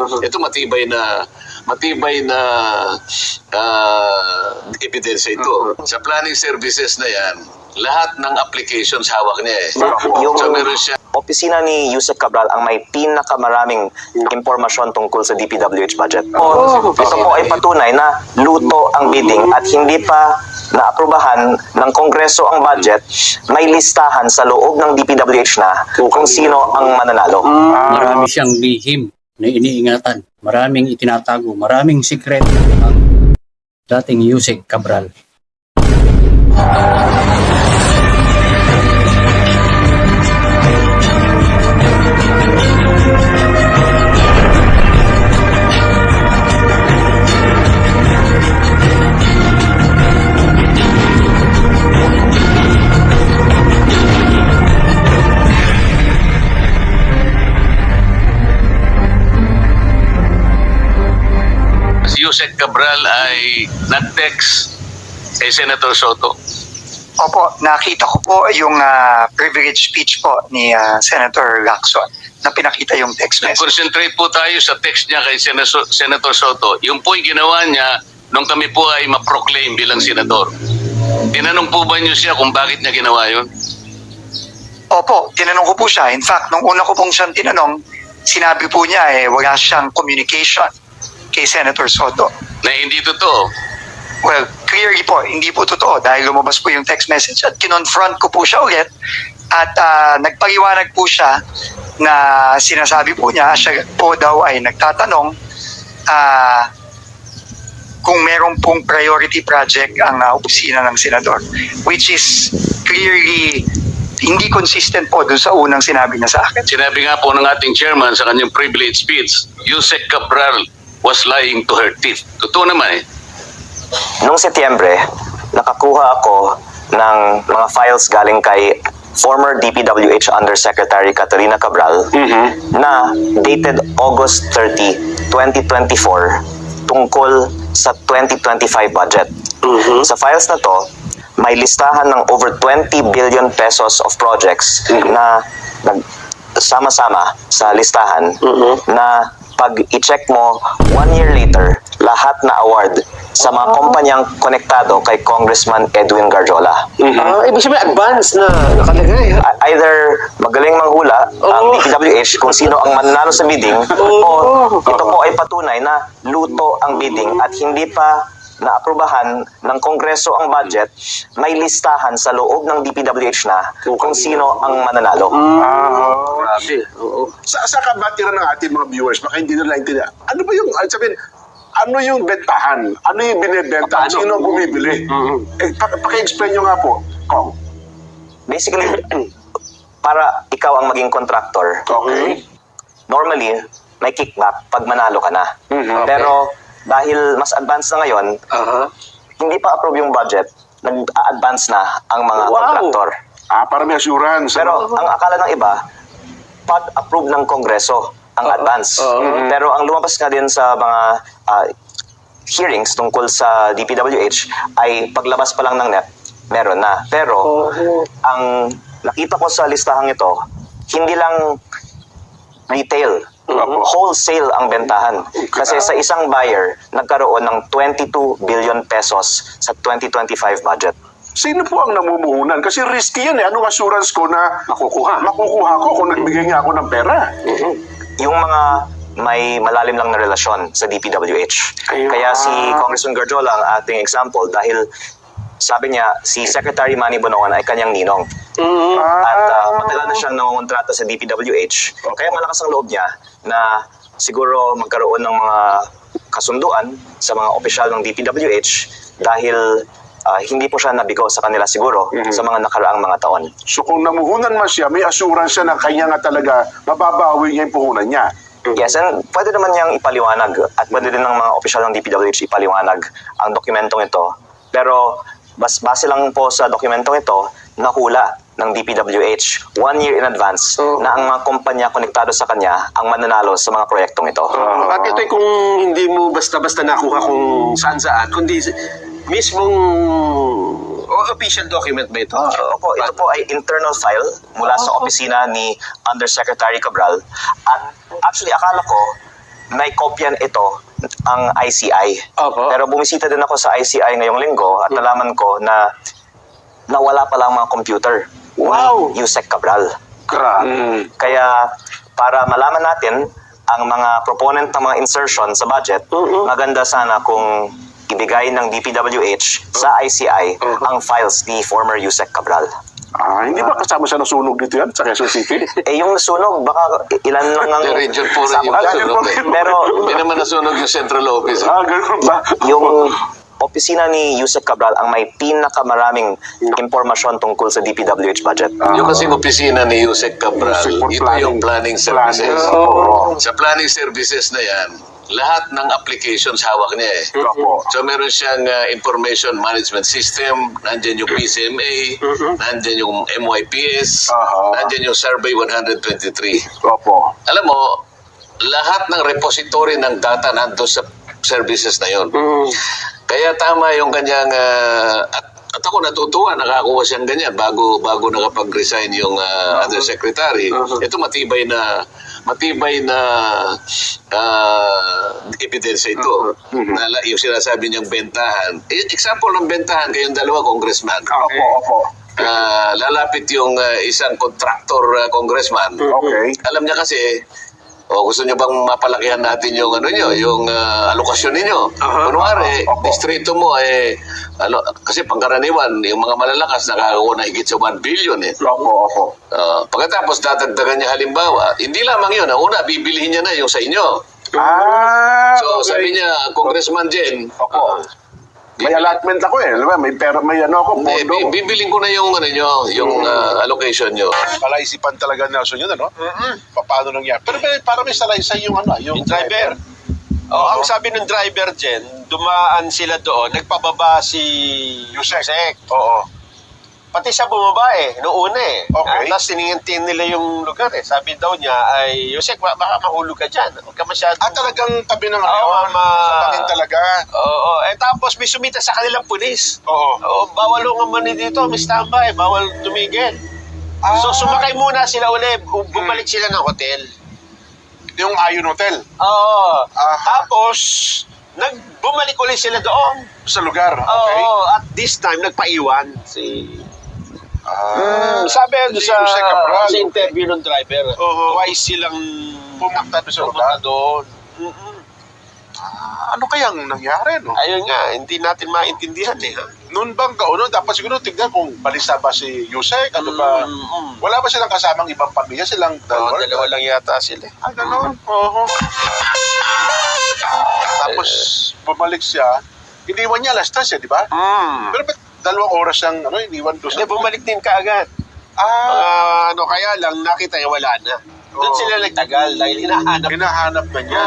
Ito matibay na ebidensya ito. Sa planning services na yan, lahat ng applications hawak niya eh. Yung So meron siya. opisina ni Yusek Cabral ang may pinakamaraming impormasyon tungkol sa DPWH budget. Ito po ay patunay na luto ang bidding at hindi pa naaprubahan ng Kongreso ang budget, may listahan sa loob ng DPWH na kung sino ang mananalo. Marami siyang lihim na iniingatan. Maraming itinatago. Maraming sikreto ang dating Yusek Cabral. Si Yusek Cabral ay nag-text kay Senator Soto. Opo, nakita ko po yung privilege speech po ni Senator Lacson na pinakita yung text message. Concentrate po tayo sa text niya kay Senator Soto. Yung po yung ginawa niya nung kami po ay ma-proclaim bilang senador. Tinanong po ba niyo siya kung bakit niya ginawa yun? Opo, tinanong ko po siya. In fact, nung una ko pong siyang tinanong, sinabi po niya wala siyang communication kay Senator Soto. Na hindi totoo. Well, clearly po, hindi po totoo dahil lumabas po yung text message at kinonfront ko po siya ulit at nagpaliwanag po siya na sinasabi po niya, siya po daw ay nagtatanong kung meron pong priority project ang opisina ng senador, which is clearly hindi consistent po dun sa unang sinabi niya sa akin. Sinabi nga po ng ating chairman sa kanyang privilege speech, Yusek Cabral was lying to her teeth. Totoo naman eh. Noong Setyembre, nakakuha ako ng mga files galing kay former DPWH Undersecretary Catarina Cabral na dated August 30, 2024 tungkol sa 2025 budget. Sa files na to, may listahan ng over 20 billion pesos of projects na sama-sama sa listahan na pag i-check mo 1 year later, lahat na award sa mga kumpanyang konektado kay Congressman Edwin Garjola. Ibig sabihin, advance na nakalagay. Either magaling manghula ang DPWH kung sino ang mananalo sa bidding o ito po ay patunay na luto ang bidding at hindi pa naaprubahan ng Kongreso ang budget, may listahan sa loob ng DPWH na kung sino ang mananalo. Grabe. Oo. Sa kabatiran ng ating mga viewers, baka hindi nila intindihan. Ano ba yung, sabihin, ano yung bentahan? Ano yung binibenta? Sino ang bumibili? Paki-explain nyo nga po, Kong. Basically, para ikaw ang maging contractor, Okay. normally, may kickback pag manalo ka na. Pero dahil mas advanced na ngayon, hindi pa approve yung budget, nag-advance na ang mga contractor. Para may assurance. Pero ang akala ng iba, pag-approve ng Kongreso ang advance. Pero ang lumabas nga din sa mga hearings tungkol sa DPWH ay paglabas pa lang ng NEP, meron na. Pero ang nakita ko sa listahang ito, hindi lang retail, wholesale ang bentahan. Kasi sa isang buyer, nagkaroon ng 22 billion pesos sa 2025 budget. Sino po ang namumuhunan? Kasi risky yan eh. Anong assurance ko na makukuha ko kung nagbigay nga ako ng pera? Yung mga may malalim lang na relasyon sa DPWH. Kaya si Congressman Garjola ang ating example dahil sabi niya, si Secretary Manny Bonoan ay kanyang ninong. At matagal na siyang nangongontrata sa DPWH. Kaya malakas ang loob niya na siguro magkaroon ng mga kasunduan sa mga opisyal ng DPWH dahil hindi po siya nabigo sa kanila siguro sa mga nakaraang mga taon. So kung namuhunan man siya, may assurance siya na kanya nga talaga mababawi niya yung puhunan niya. Yes, and pwede naman niyang ipaliwanag at pwede din ng mga opisyal ng DPWH ipaliwanag ang dokumentong ito. Pero base lang po sa dokumentong ito, nahula ng DPWH 1 year in advance na ang mga kumpanya konektado sa kanya ang mananalo sa mga proyektong ito. At ito'y kung hindi mo basta-basta nakuha kung saan-saan, kundi mismong official document ba ito? Opo, ito po ay internal file mula sa opisina ni Undersecretary Cabral. At actually, akala ko may kopyan ito ang ICI. Opo. Pero bumisita din ako sa ICI ngayong linggo at nalaman ko na nawala pala ang mga computer. Wow! Ni Yusek Cabral. Grabe. Kaya para malaman natin ang mga proponent ng mga insertion sa budget, maganda sana kung ibigay ng DPWH sa ICI ang files ni former Yusek Cabral. Hindi ba kasama siya ng sunog dito yan sa Quezon City? Yung nasunog, baka ilan lang ang... The region po rin yung Sabog dyan. nasunog eh. Pero Hindi naman nasunog yung central office. Ganun ba? yung opisina ni Yusek Cabral ang may pinakamaraming impormasyon tungkol sa DPWH budget. Yung kasing opisina ni Yusek Cabral, Yusek for ito yung planning services. Oo. Sa planning services na yan, lahat ng applications hawak niya eh. Opo. So meron siyang information management system, nandyan yung PCMA, nandyan yung MYPS, Aha. nandyan yung Survey 123. Opo. Alam mo, lahat ng repository ng data nando sa services na yon. Kaya tama yung kanyang at ako natutuwa nakakuha siyang ganyan bago nakapag-resign yung undersecretary. Ito matibay na ebidensya ito. Yung sinasabi niyang bentahan. Example ng bentahan kayong dalawa congressman. Opo. Lalapit yung isang contractor congressman. Okay. Alam niya kasi, gusto niyo bang mapalakihan natin yung yung alokasyon ninyo? Kunwari, distrito mo kasi pangkaraniwan, yung mga malalakas nakakakuha na higit sa 1 billion eh. Opo. Pagkatapos dadagdagan niya halimbawa, hindi lamang yun. Ang una, bibilihin niya na yung sa inyo. So sabi niya, Congressman Jen, May allotment ako eh. Alam mo, may pera, may ako, pondo. bibiling ko na yung yung allocation nyo. Palaisipan talaga Nelson yun, ano? Paano nangyari? Pero para may salaysay yung yung driver. Ang sabi ng driver dyan, dumaan sila doon, nagpababa si Yusek. Oo. Pati siya bumaba noong una Okay. Tapos tinintin nila yung lugar Sabi daw niya ay, Yusek, baka mahulog ka dyan. Huwag ka masyadong... Talagang tabi ng Oo, sa takin talaga. Oo. Tapos may sumita sa kanilang pulis. Oo. Bawal ang money dito, may standby, bawal tumigil. So sumakay muna sila ulit, bumalik sila ng hotel. Yung Ayon Hotel. Oo. Aha. Tapos, bumalik ulit sila doon. Sa lugar. Okay. Oo, at this time, nagpaiwan si... sabi Si sa Yusek Cabral. interview ng driver, why silang Pumunta doon sa lugar. doon. Ano kayang nangyari, no? Ayun nga, hindi natin maintindihan Noon bang dapat siguro tignan kung balisa ba si Yusek? Ano ba? Wala ba silang kasamang ibang pamilya? Silang Dalawa lang yata sila. Gano'n? Oo. Tapos, bumalik siya. Iniwan niya alas 3, di ba? Pero ba't 2 oras siyang iniwan doon Hindi, bumalik din kaagad. Kaya lang, nakita niya wala na. Doon sila nagtagal dahil hinahanap na niya.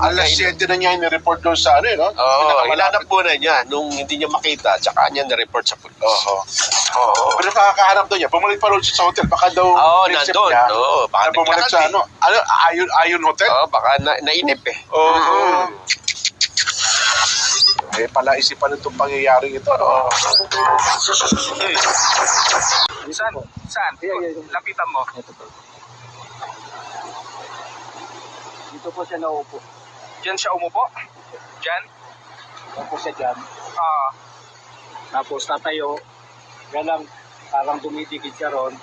Alas 7 na niya in-report doon sa hinanap muna niya nung hindi niya makita, tsaka niya na-report sa pulis. Pero nakakahanap daw niya. Bumalik pa rin siya sa hotel. Baka daw naisip nandun. niya. Baka bumalik sa Ayon Hotel? Baka nainip Pala isipan itong pangyayaring ito. Saan? Lapitan mo. Dito po siya naupo. Diyan siya umupo? Diyan? Tapos siya dyan. Tapos tatayo. Galang parang dumidikit siya ron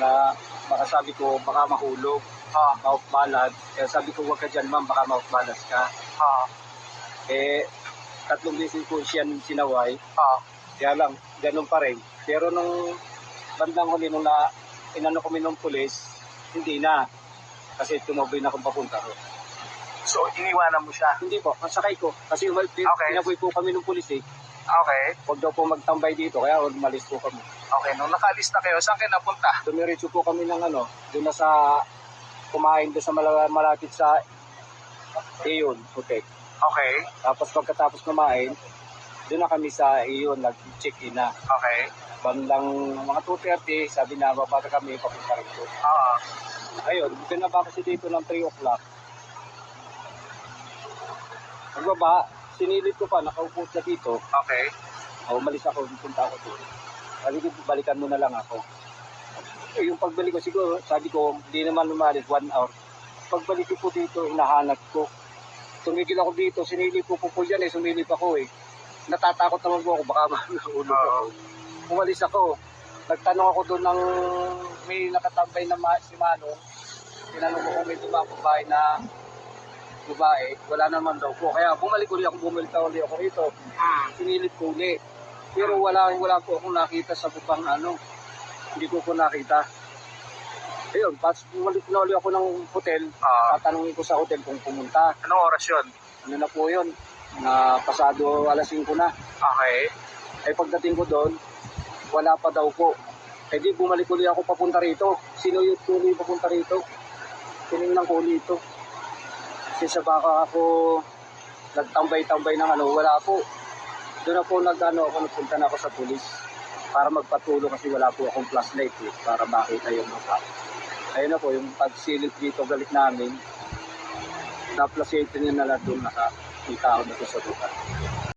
na baka sabi ko baka mahulog. Maupbalad. Kaya sabi ko huwag ka dyan ma'am, baka maupbalas ka. 3 beses ko siya sinaway. Kaya lang, ganun pa rin. Pero nung bandang huli nung inano kami ng pulis, hindi na. Kasi tumaboy na akong papunta ko. So, iniwanan mo siya? Hindi po, masakay ko. Kasi pinaboy po kami ng pulis Okay. Huwag daw po magtambay dito, kaya umalis po kami. Okay, nung nakalis na kayo, saan kayo napunta? Dumiretso po kami ng doon na sa kumain doon sa malapit sa Ayon Hotel. Okay. Tapos pagkatapos kumain, doon na kami sa Ayon, nag-check-in na. Okay. Bandang mga 2:30, sabi na bababa kami, papunta rito. Ayun, doon na ba kasi dito ng 3 o'clock. Pagbaba, sinilip ko pa, nakaupo siya dito. Okay. Umalis ako, punta ako doon. Sabi ko, balikan mo na lang ako. Yung pagbalik ko siguro, sabi ko, hindi naman umalis, 1 hour. pagbalik ko po dito, hinahanap ko. Tumigil ako dito, sinilip ko po yan sumilip ako Natatakot naman po ako, baka mahulog ako. Umalis ako. Nagtanong ako doon ng may nakatambay na si Manong. Tinanong ko kung may tumapong bahay na babae. Wala naman daw po. Kaya bumalik uli ako rito. Sinilip ko uli. Pero wala po akong nakita sa bubang Hindi ko nakita. Ayun, bumalik na uli ako ng hotel. Tatanungin ko sa hotel kung pumunta. Anong oras yun? Ano na po yun? Na pasado alas 5 na. Okay. Pagdating ko doon, wala pa daw po. Di bumalik uli ako papunta rito. Sinuyot ko uli papunta rito. Tinignan ko uli ito. Kasi sa baka ako nagtambay-tambay ng wala po. Doon na po nagpunta na ako sa pulis para magpatulo kasi wala po akong flashlight para makita yung mapa. Ayun na po, yung pagsilip dito galit namin, na-flashlight niya na lang doon nakakita ako dito sa lugar.